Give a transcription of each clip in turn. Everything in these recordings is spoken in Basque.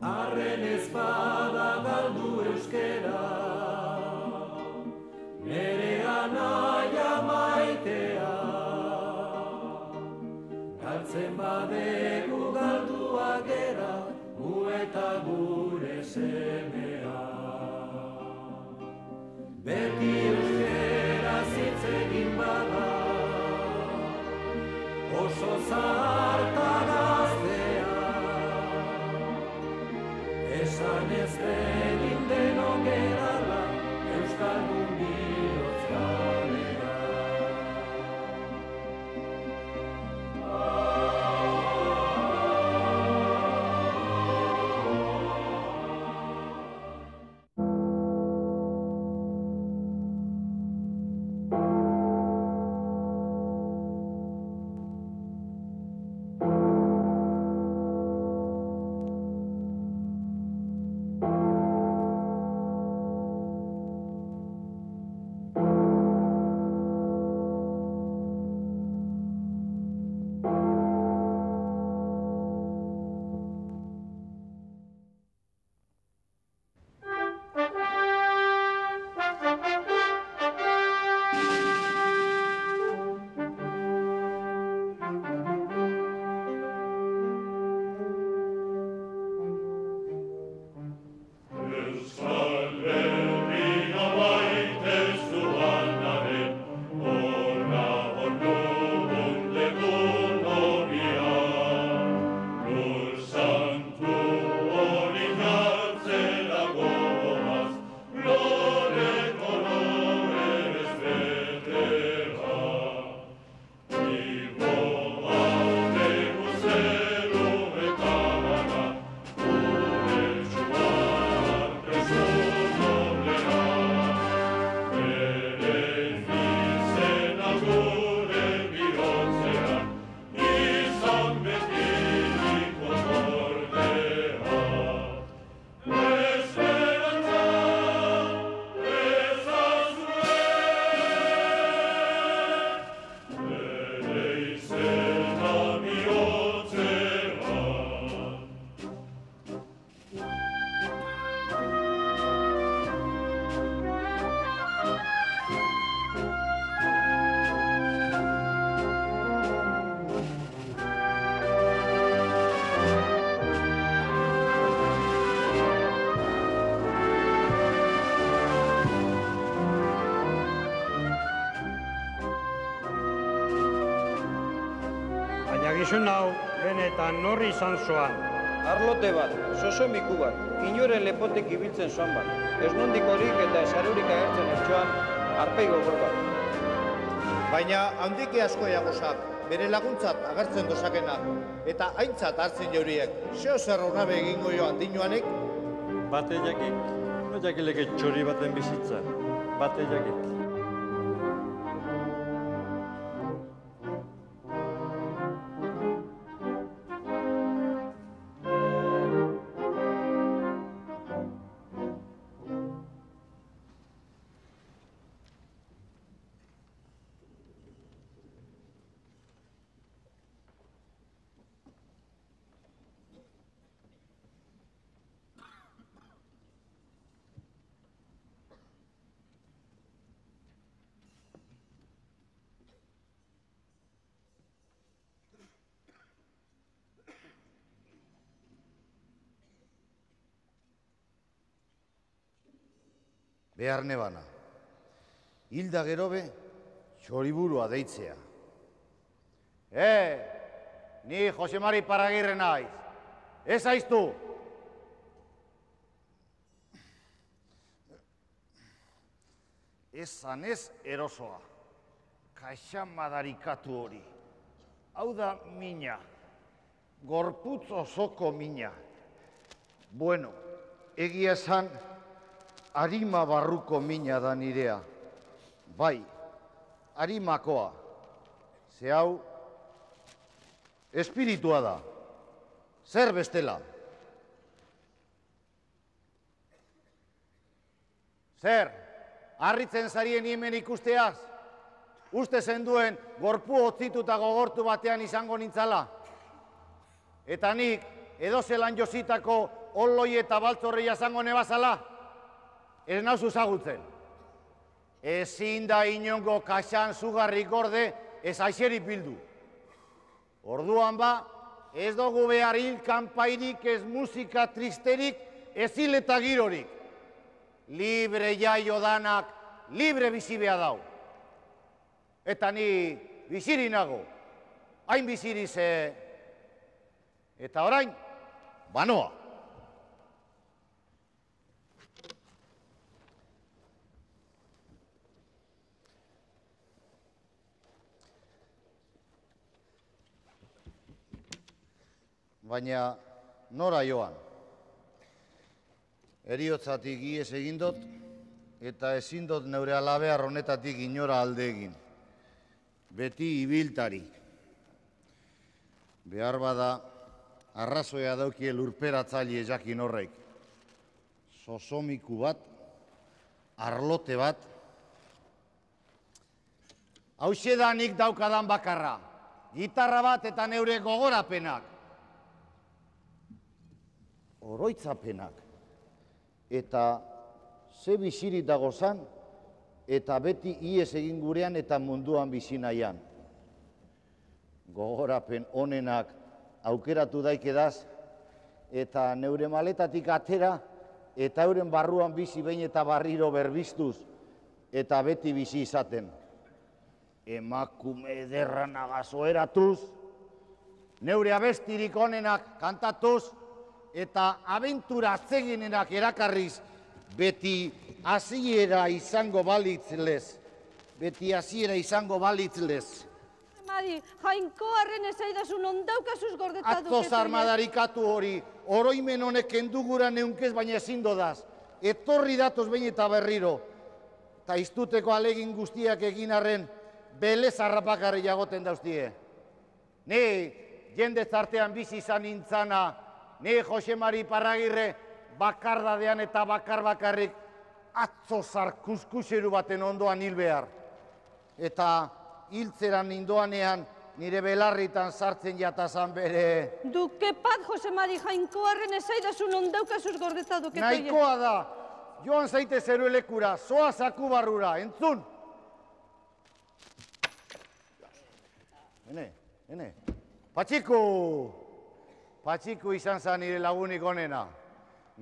Arren ezpada galdu euskera, nere anaia maitea. Galtzen badegu galduak gera, gu eta gure semea. Beti euskera hitz egin bada, oso zarta gaztea. Esan ez egin denon gerala, euskaldun bihotz galera. Gizon hau, benetan norri izan zoan. Arlote bat, sosomiku bat, inoren lepotek ibiltzen zoan bat. Ez nondik horik eta esarurik agertzen etxoan, arpei gogor bat. Baina handiki asko jagozak, bere laguntzat agertzen dozakenak, eta aintzat hartzen jauriek, zeo zer horrabe egingo jo handinoanek? Bate jakik, no jakileke txori baten bizitza, bate jakik. Behar nebana, hilda gerobe, txoriburua deitzea. Ni Jose Mari Paragirre naiz, ez aiztu? Ezan ez erosoa, kaixamadarikatu hori. Hau da mina, gorputz osoko mina. Bueno, egia esan, arima barruko mina da nirea. Bai, arimakoa. Ze hau, espiritua da. Zer bestela? Zer, harritzen zarien hemen ikusteaz? Uste zenduen gorpu hotzitu eta gogortu batean izango nintzala? Eta nik, edozelan jositako olloi eta baltzorri jasango nebazala, ez nauzu zagutzen. Ezin da inongo kaxan zugarrik gorde ez aixeri bildu. Orduan ba, ez dugu behar hil kanpairik, ez musika tristerik, ez hil eta girorik. Libre jaio danak, libre bizi beha dau. Eta ni biziri nago, hain biziri ze... Eta orain, banoa. Baina nora joan. Eriotzatik ies egindot, eta ezindot neure alabear honetatik inora alde egin. Beti ibiltari. Behar bada, arrazoia daukie lurperatzaile jakin horrek. Sosomiku bat, arlote bat. Hauxe da nik daukadan bakarra. Gitarra bat eta neure gogorapenak. Oroitzapenak. Eta ze bizirik dagozan, eta beti ies egin gurean eta munduan bizi nahian. Gogorapen onenak aukeratu daikedaz, eta neure maletatik atera, eta euren barruan bizi behin eta barriro berbiztuz, eta beti bizi izaten. Emakume ederra nagazo eratuz, neure abestirik onenak kantatuz, eta abentura atzeginenak erakarriz, beti hasiera izango balitzlez. Beti hasiera izango balitzlez. Mari, Jainkoarren ezaidasun ondaukazuz gordetatu. Atzoz armadarikatu hori, oroimen honek kendugura neunkez baina ezin dodaz. Etorri datoz behin eta berriro. Ta iztuteko alegin guztiak egin arren, belez harrapakarri jagoten dauztie. Ne, jende zartean bizi izan nintzana, ne Jose Mari Parragirre bakardadean eta bakarrik atzo zarkuskuseru baten ondoan hil behar. Eta hiltzeran nindoanean nire belarritan sartzen jatazan bere... Duke pat, Jose Mari, Jainkoarren ezaidasun ondaukazuz gordeta duke toie. Nahikoa da, joan zaite zeruelekura, zoa zaku barrura, entzun! Hene, Patxiku izan zen nire lagunik onena.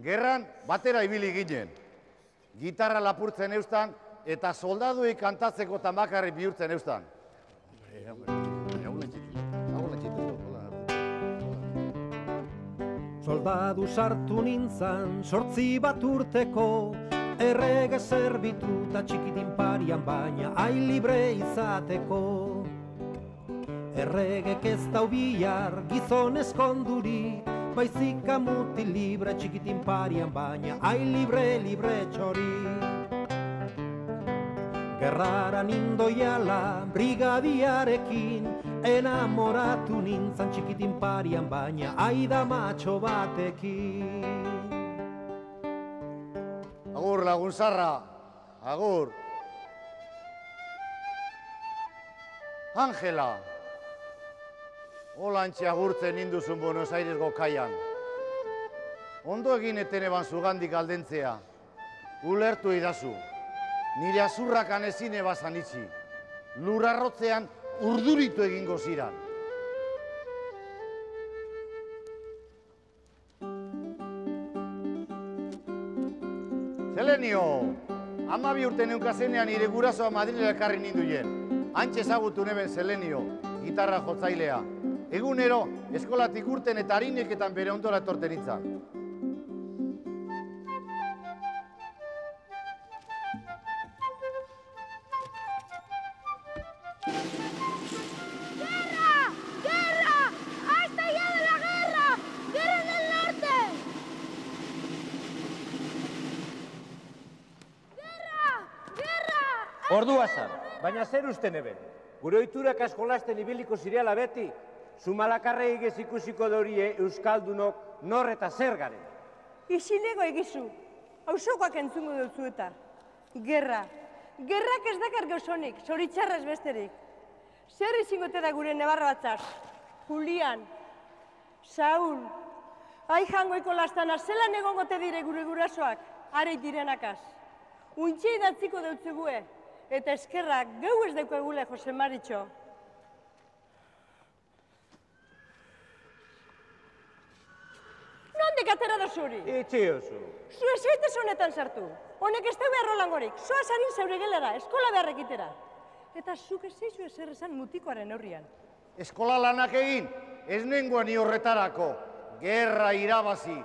Gerran batera ibili ginen. Gitarra lapurtzen eustan eta soldaduik kantatzeko bakarrik bihurtzen eustan. Soldadu sartu nintzan, 8 bat urteko, errege zerbitu eta txikitin parian baina hain libre izateko. Erregek ez dau bihar gizon eskonduri, baizik mutil libre txikitin parian baina hain libre txori. Gerrara nindoiala brigadiarekin, enamoratu nintzan txikitin parian baina aida matxo batekin. Agur lagun zarra, agur. Angela. Holantxe agurtzen induzun Buenos Airesgo kaian. Ondo egin eten eban zugandik aldentzea. Ulertu idazu. Nire azurrakan ezin ebazan itxi. Lurarrotzean urduritu egingo ziran. Zelenio, 12 urte neukazenean nire gurasoa Madrilera ekarri ninduien. Hantxe ezagutu neben Zelenio, gitarra jotzailea. Egunero, eskolatik urten eta harineketan bere ondora etorten nintzen. ¡Guerra! ¡Guerra! ¡Ha estallado la guerra! ¡Guerra en el norte! ¡Guerra! ¡Guerra! Ordua zan, baina zer usten eben? Gure oiturak askolasten ibiliko zireala beti, Zumalakarrei egez ikusiko dorie Euskaldunok nor eta zer garen. Isilego egizu, hausokoak entzungo dutzu eta. Gerra. Gerrak ez dakar gauzonik, zoritxarraz besterik. Zer izingote da gure nebarra batzak? Julian, Saul, Ai jangoiko lastana, zelan egongote dire gure gurasoak, areit direnakaz. Untxe idatziko deutzegue, eta eskerrak geu ez daukagule, Jose Maritxo. Nondik atera da zuri? Itxi oso. Zu ez zaitez honetan sartu. Honek ez daue arrolangorik, zoaz harin zeure gelara, eskola beharrekitera. Eta zuk ez zeizu ezer esan mutikoaren horrian. Eskola lanak egin, ez nengoen ni horretarako. Gerra irabazi,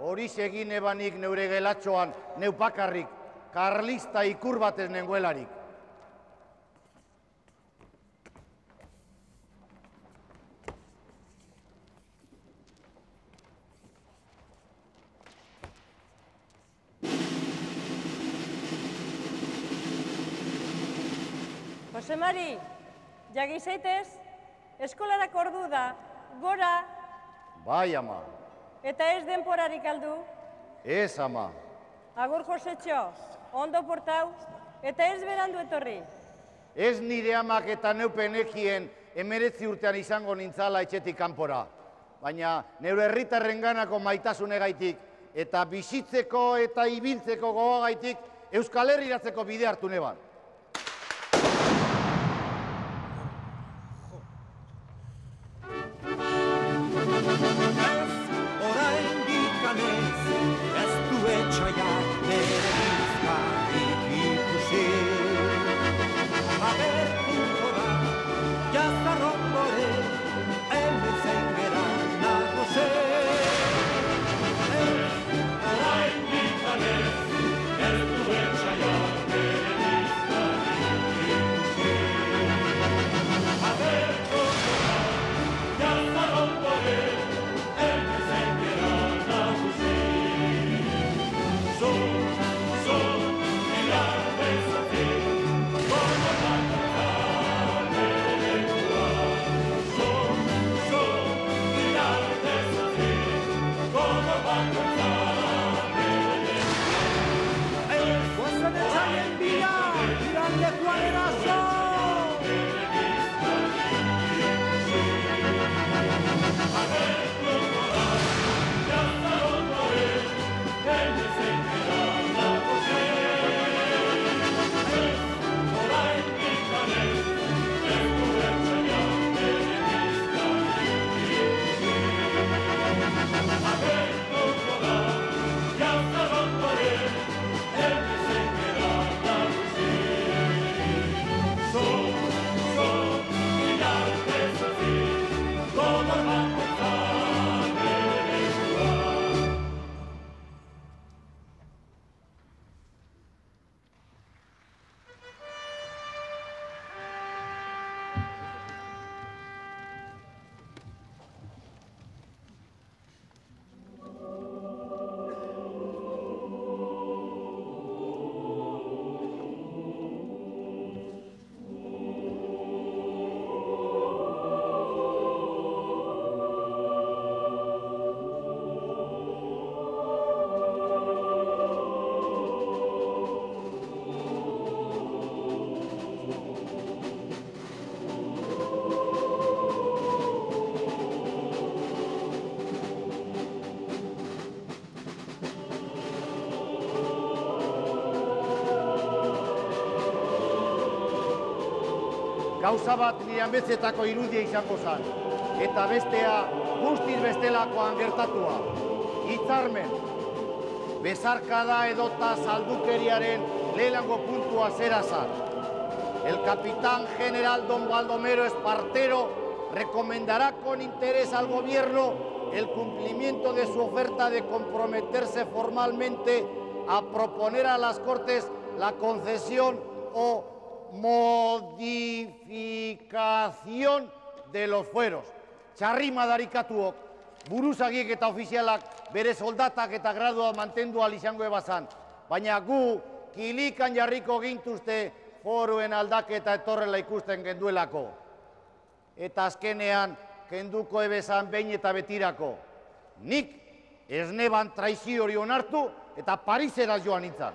hori egin ebanik neure gelatxoan, neupakarrik, karlista ikur batez nengoelarik. Jose Mari, jagi zaitez, eskolarako ordu da, gora. Bai, ama. Eta ez denporarik aldu? Ez, ama. Agur Josetxo, ondo portau, eta ez berandu etorri. Ez nire amak eta neupenekien 19 urtean izango nintzala etxetik kanpora. Baina neure herritarrenganako maitasunegaitik eta bizitzeko eta ibiltzeko gogagaitik Euskal Herriratzeko bide hartu neban. Gauza bat nire ametzetako irudia izango zen, eta bestea guztiz bestelakoan gertatua. Hitzarmen, bezarkada edota saldukeriaren lehenengo puntua zera zen. El capitán general don Baldomero Espartero recomendará con interés al gobierno el cumplimiento de su oferta de comprometerse formalmente a proponer a las Cortes la concesión o modificación de los fueros. Txarrima darikatuok, buruzagiek eta ofizialak bere soldatak eta gradua mantendu ahal izango ebazan. Baina gu kilikan jarriko gintuzte foruen aldaketa etorrela ikusten genduelako. Eta azkenean kenduko ebezan behin eta betirako. Nik ez neban traizio hori onartu eta Pariseraz joan nintzan.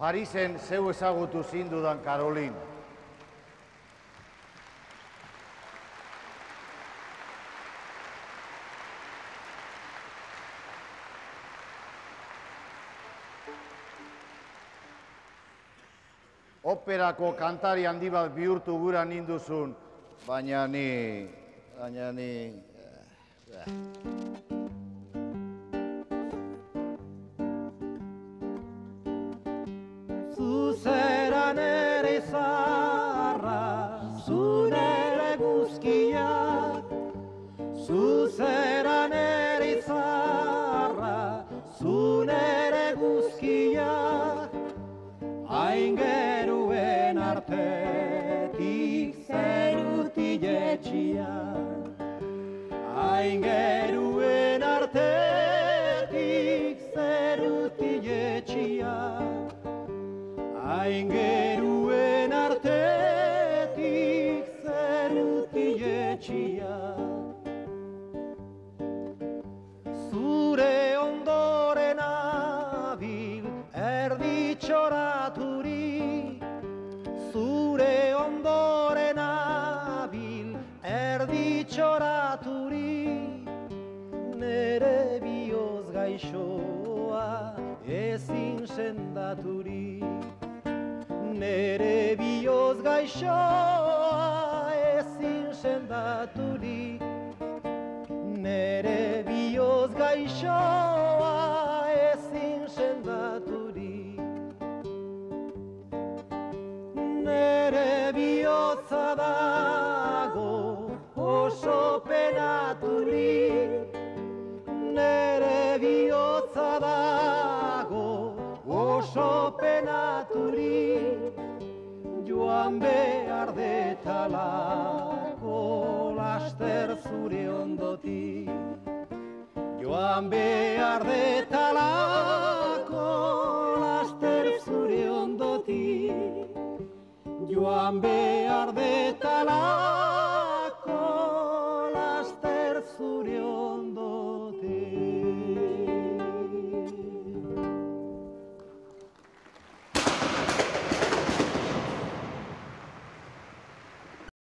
Parisen zeu ezagutu zindudan, Karolin. Operako kantari handi bat bihurtu gura ninduzun, baina ni... Zuzera nere izarra, zu nere guzkiak. Zuzera nere izarra, zu nere guzkiak. Aingeruen artetik zerutiletxia. Aingeruen artetik zerutiletxia. Aingeruen artetik zerutiletxia. Zure ondoren abil erditxoraturi. Zure ondoren abil erditxoraturi. Nere bioz gaixoa ezin sendaturi. Nere bioz gaixoa ezin sendaturi. Nere bioz gaixoa ezin sendaturi. Nere bihotza dago oso penaturi. Nere bihotza dago oso penaturi. Joan behar detalako laster zure ondoti. Joan behar detalako laster zure ondoti. Joan behar detalako